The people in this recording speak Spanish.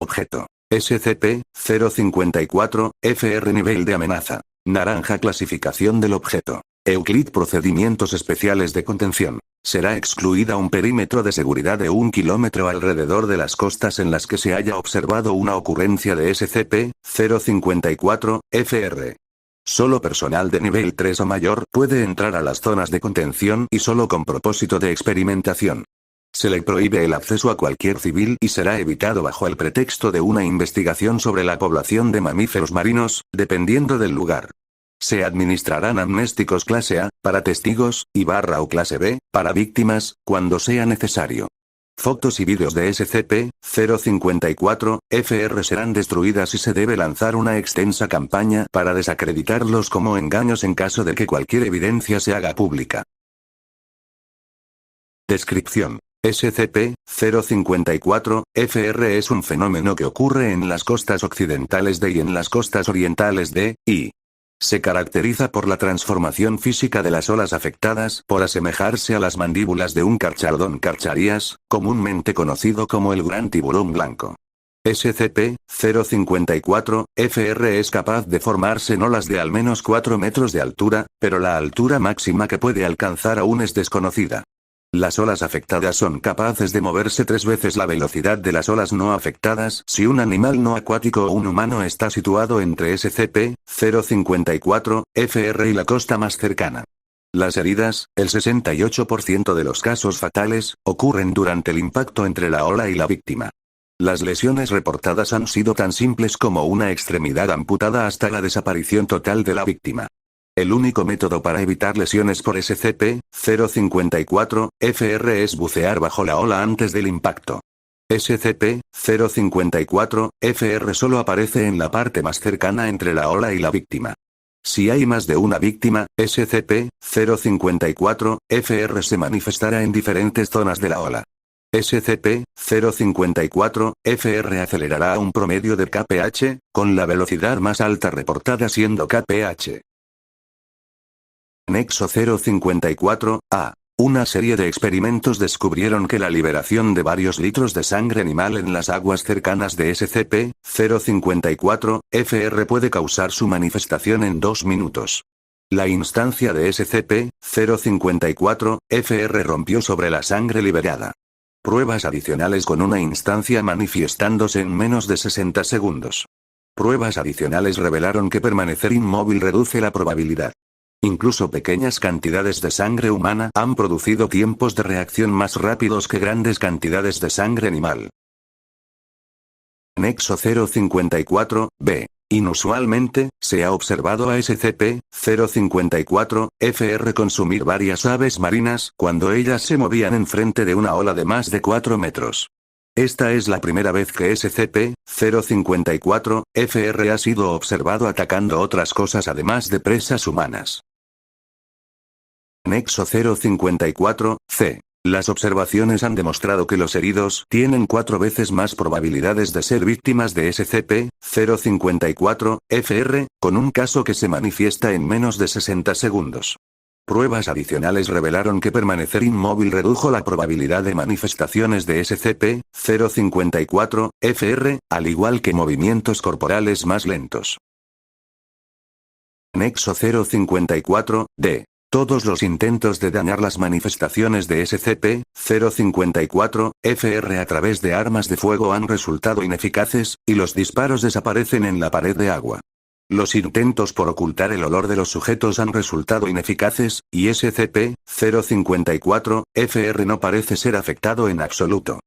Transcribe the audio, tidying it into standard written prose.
Objeto. SCP-054-FR Nivel de amenaza. Naranja. Clasificación del objeto. Euclid. Procedimientos especiales de contención. Será excluida un perímetro de seguridad de 1 kilómetro alrededor de las costas en las que se haya observado una ocurrencia de SCP-054-FR. Solo personal de nivel 3 o mayor puede entrar a las zonas de contención y solo con propósito de experimentación. Se le prohíbe el acceso a cualquier civil y será evitado bajo el pretexto de una investigación sobre la población de mamíferos marinos, dependiendo del lugar. Se administrarán amnésticos clase A, para testigos, y / o clase B, para víctimas, cuando sea necesario. Fotos y vídeos de SCP-054-FR serán destruidas y se debe lanzar una extensa campaña para desacreditarlos como engaños en caso de que cualquier evidencia se haga pública. Descripción. SCP-054-FR es un fenómeno que ocurre en las costas occidentales de y en las costas orientales de y. Se caracteriza por la transformación física de las olas afectadas por asemejarse a las mandíbulas de un carcharodon carcharías, comúnmente conocido como el gran tiburón blanco. SCP-054-FR es capaz de formarse en olas de al menos 4 metros de altura, pero la altura máxima que puede alcanzar aún es desconocida. Las olas afectadas son capaces de moverse 3 veces la velocidad de las olas no afectadas si un animal no acuático o un humano está situado entre SCP-054-FR y la costa más cercana. Las heridas, el 68% de los casos fatales, ocurren durante el impacto entre la ola y la víctima. Las lesiones reportadas han sido tan simples como una extremidad amputada hasta la desaparición total de la víctima. El único método para evitar lesiones por SCP-054-FR es bucear bajo la ola antes del impacto. SCP-054-FR solo aparece en la parte más cercana entre la ola y la víctima. Si hay más de una víctima, SCP-054-FR se manifestará en diferentes zonas de la ola. SCP-054-FR acelerará a un promedio de kph, con la velocidad más alta reportada siendo kph. Nexo 054-A. Una serie de experimentos descubrieron que la liberación de varios litros de sangre animal en las aguas cercanas de SCP-054-FR puede causar su manifestación en 2 minutos. La instancia de SCP-054-FR rompió sobre la sangre liberada. Pruebas adicionales con una instancia manifestándose en menos de 60 segundos. Pruebas adicionales revelaron que permanecer inmóvil reduce la probabilidad. Incluso pequeñas cantidades de sangre humana han producido tiempos de reacción más rápidos que grandes cantidades de sangre animal. Nexo 054-B. Inusualmente, se ha observado a SCP-054-FR consumir varias aves marinas cuando ellas se movían enfrente de una ola de más de 4 metros. Esta es la primera vez que SCP-054-FR ha sido observado atacando otras cosas además de presas humanas. Nexo 054-C. Las observaciones han demostrado que los heridos tienen 4 veces más probabilidades de ser víctimas de SCP-054-FR, con un caso que se manifiesta en menos de 60 segundos. Pruebas adicionales revelaron que permanecer inmóvil redujo la probabilidad de manifestaciones de SCP-054-FR, al igual que movimientos corporales más lentos. Nexo 054-D. Todos los intentos de dañar las manifestaciones de SCP-054-FR a través de armas de fuego han resultado ineficaces, y los disparos desaparecen en la pared de agua. Los intentos por ocultar el olor de los sujetos han resultado ineficaces, y SCP-054-FR no parece ser afectado en absoluto.